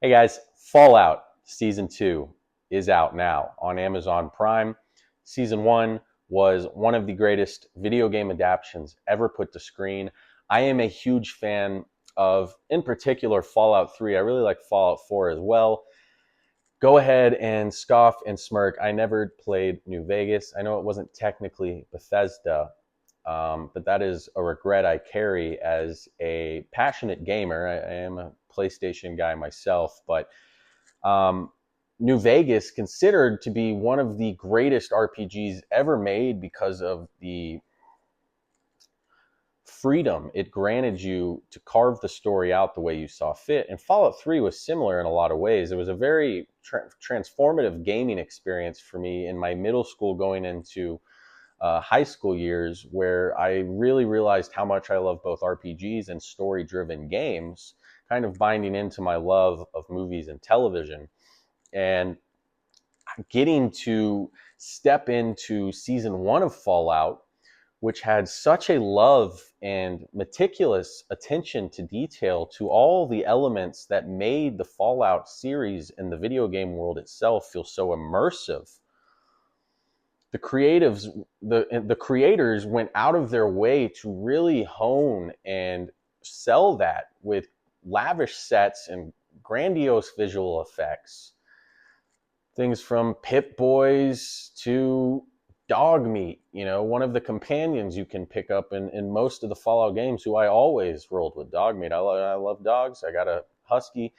Hey guys, Fallout Season 2 is out now on Amazon Prime. Season 1 was one of the greatest video game adaptations ever put to screen. I am a huge fan of, in particular, Fallout 3. I really like Fallout 4 as well. Go ahead and scoff and smirk. I never played New Vegas. I know it wasn't technically Bethesda, but that is a regret I carry as a passionate gamer. I am a PlayStation guy myself, but um, New Vegas considered to be one of the greatest RPGs ever made because of the freedom it granted you to carve the story out the way you saw fit. And Fallout 3 was similar in a lot of ways. It was a very transformative gaming experience for me in my middle school going into high school years, where I really realized how much I love both RPGs and story-driven games, kind of binding into my love of movies and television. And getting to step into season 1 of Fallout, which had such a love and meticulous attention to detail to all the elements that made the Fallout series and the video game world itself feel so immersive. The creators went out of their way to really hone and sell that with lavish sets and grandiose visual effects. Things from Pip Boys to dog meat, one of the companions you can pick up in most of the Fallout games, who I always rolled with dog meat. I love dogs. I got a husky.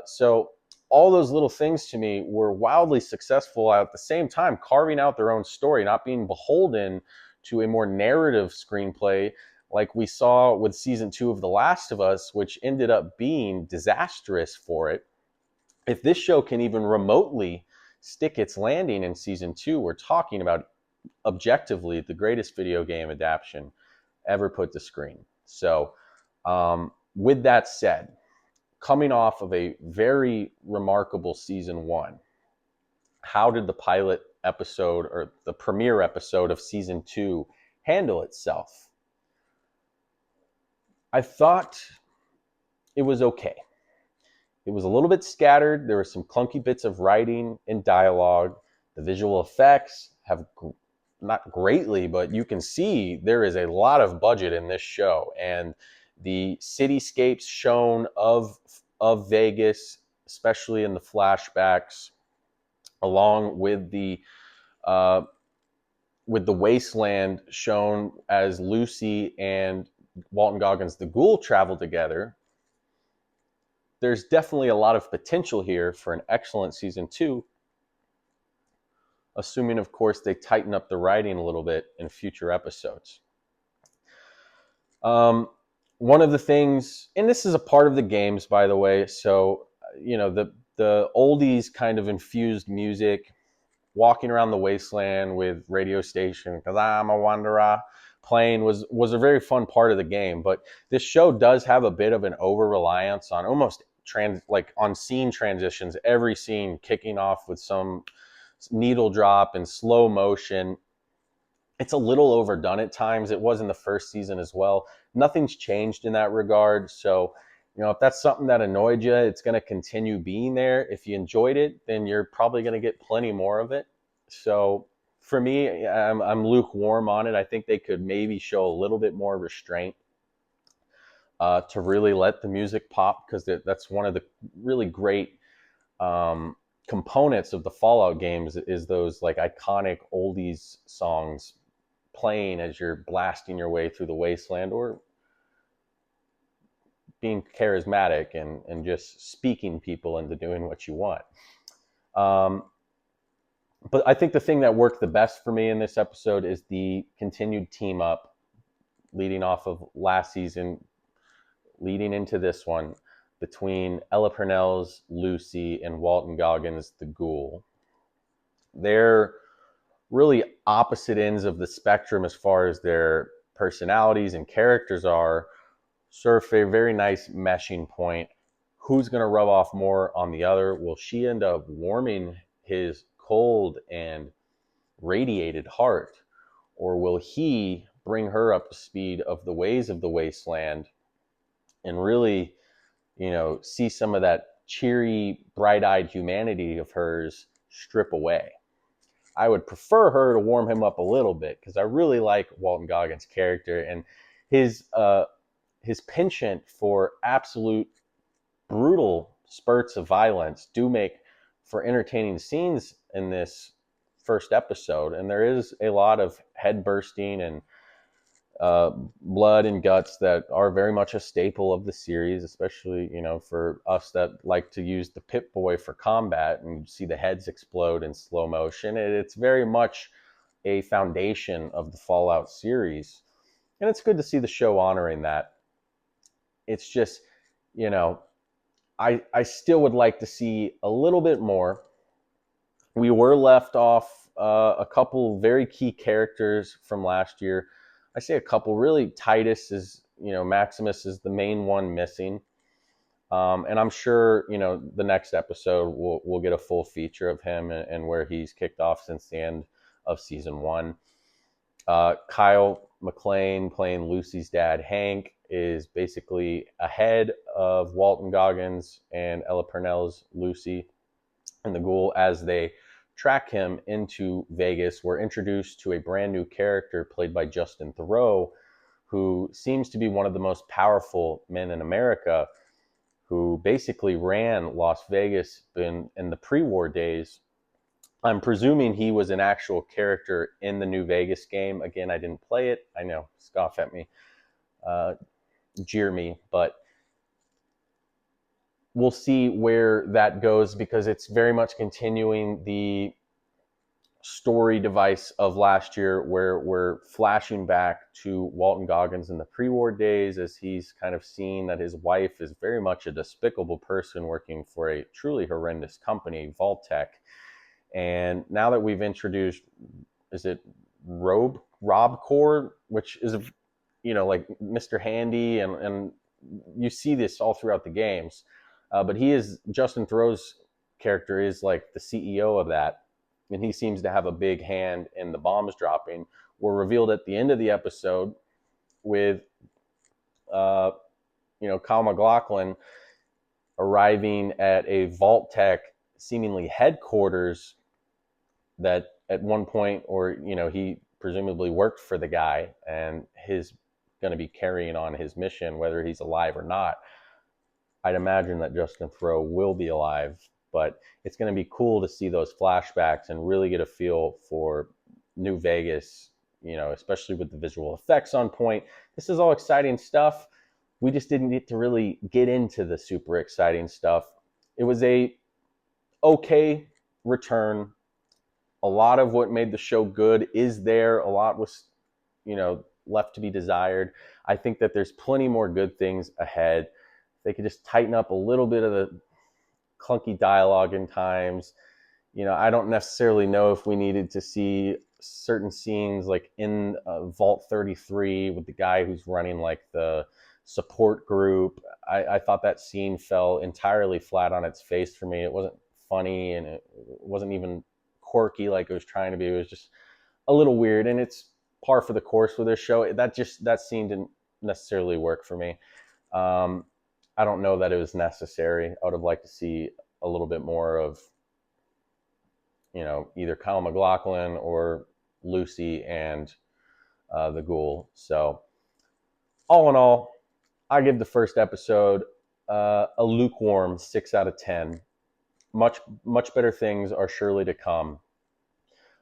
So all those little things to me were wildly successful at the same time, carving out their own story, not being beholden to a more narrative screenplay like we saw with season 2 of The Last of Us, which ended up being disastrous for it. If this show can even remotely stick its landing in season 2, we're talking about objectively the greatest video game adaptation ever put to screen. So with that said, coming off of a very remarkable season 1, how did the pilot episode or the premiere episode of season 2 handle itself? I thought it was okay. It was a little bit scattered. There were some clunky bits of writing and dialogue. The visual effects have not greatly, but you can see there is a lot of budget in this show, and the cityscapes shown of Vegas, especially in the flashbacks, along with the Wasteland shown as Lucy and Walton Goggins the Ghoul travel together. There's definitely a lot of potential here for an excellent season 2, assuming, of course, they tighten up the writing a little bit in future episodes. One of the things, and this is a part of the games, by the way, so, the oldies kind of infused music, walking around the wasteland with radio station, because I'm a wanderer, playing was a very fun part of the game. But this show does have a bit of an over-reliance on almost on scene transitions, every scene kicking off with some needle drop and slow motion. It's a little overdone at times. It was in the first season as well. Nothing's changed in that regard. So, if that's something that annoyed you, it's going to continue being there. If you enjoyed it, then you're probably going to get plenty more of it. So for me, I'm lukewarm on it. I think they could maybe show a little bit more restraint to really let the music pop, because that's one of the really great components of the Fallout games, is those like iconic oldies songs playing as you're blasting your way through the wasteland, or being charismatic and just speaking people into doing what you want. But I think the thing that worked the best for me in this episode is the continued team up leading off of last season, leading into this one, between Ella Purnell's Lucy and Walton Goggins the Ghoul. They're really opposite ends of the spectrum as far as their personalities and characters are. Surf a very nice meshing point. Who's going to rub off more on the other? Will she end up warming his cold and radiated heart, or will he bring her up to speed of the ways of the wasteland and really, see some of that cheery, bright-eyed humanity of hers strip away. I would prefer her to warm him up a little bit, because I really like Walton Goggins' character, and his penchant for absolute brutal spurts of violence do make for entertaining scenes in this first episode. And there is a lot of head bursting and blood and guts that are very much a staple of the series, especially, for us that like to use the Pip-Boy for combat and see the heads explode in slow motion. It's very much a foundation of the Fallout series. And it's good to see the show honoring that. It's just, I still would like to see a little bit more. We were left off a couple very key characters from last year. I say a couple. Really, Titus is, Maximus is the main one missing. And I'm sure, the next episode we'll get a full feature of him and where he's kicked off since the end of season 1. Kyle MacLachlan, playing Lucy's dad, Hank, is basically ahead of Walton Goggins and Ella Purnell's Lucy and the Ghoul as they track him into Vegas. We're introduced to a brand new character played by Justin Theroux, who seems to be one of the most powerful men in America, who basically ran Las Vegas in the pre-war days. I'm presuming he was an actual character in the New Vegas game. Again, I didn't play it. I know, scoff at me, jeer me, but we'll see where that goes, because it's very much continuing the story device of last year, where we're flashing back to Walton Goggins in the pre-war days, as he's kind of seen that his wife is very much a despicable person working for a truly horrendous company, Vault-Tec. And now that we've introduced, is it Rob Core, which is, like Mr. Handy, and you see this all throughout the games. But Justin Theroux's character is like the CEO of that, and he seems to have a big hand in the bombs dropping. We're revealed at the end of the episode with, Kyle MacLachlan arriving at a Vault-Tec seemingly headquarters that at one point, or, he presumably worked for the guy and is going to be carrying on his mission, whether he's alive or not. I'd imagine that Justin Theroux will be alive, but it's going to be cool to see those flashbacks and really get a feel for New Vegas, especially with the visual effects on point. This is all exciting stuff. We just didn't get to really get into the super exciting stuff. It was a okay return. A lot of what made the show good is there. A lot was, left to be desired. I think that there's plenty more good things ahead. They could just tighten up a little bit of the clunky dialogue in times. I don't necessarily know if we needed to see certain scenes like in Vault 33 with the guy who's running like the support group. I thought that scene fell entirely flat on its face for me. It wasn't funny, and it wasn't even quirky like it was trying to be. It was just a little weird, and it's par for the course with this show. That scene didn't necessarily work for me. I don't know that it was necessary. I would have liked to see a little bit more of, either Kyle MacLachlan or Lucy and the Ghoul. So all in all, I give the first episode a lukewarm 6 out of 10. Much, much better things are surely to come.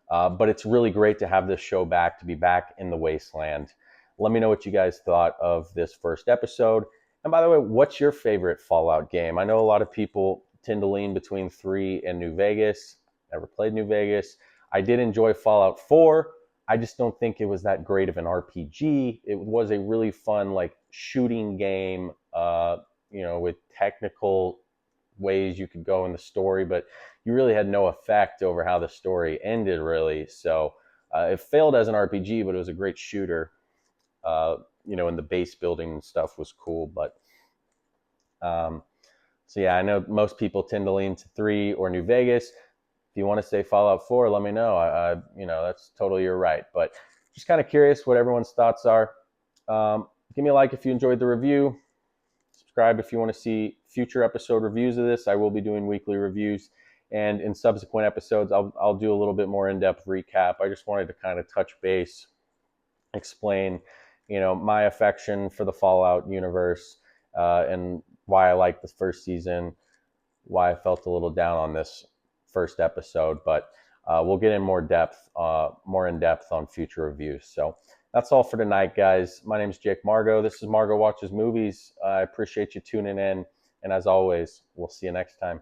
But it's really great to have this show back, to be back in the Wasteland. Let me know what you guys thought of this first episode. And by the way, what's your favorite Fallout game? I know a lot of people tend to lean between 3 and New Vegas. Never played New Vegas. I did enjoy Fallout 4. I just don't think it was that great of an RPG. It was a really fun, like, shooting game, with technical ways you could go in the story, but you really had no effect over how the story ended, really. So it failed as an RPG, but it was a great shooter. And the base building and stuff was cool. But so yeah, I know most people tend to lean to 3 or New Vegas. If you want to say Fallout 4, let me know. That's totally your right. But just kind of curious what everyone's thoughts are. Give me a like if you enjoyed the review. Subscribe if you want to see future episode reviews of this. I will be doing weekly reviews. And in subsequent episodes, I'll do a little bit more in-depth recap. I just wanted to kind of touch base, explain, my affection for the Fallout universe, and why I liked the first season, why I felt a little down on this first episode. But we'll get in more in depth on future reviews. So that's all for tonight, guys. My name is Jake Margo. This is Margo Watches Movies. I appreciate you tuning in. And as always, we'll see you next time.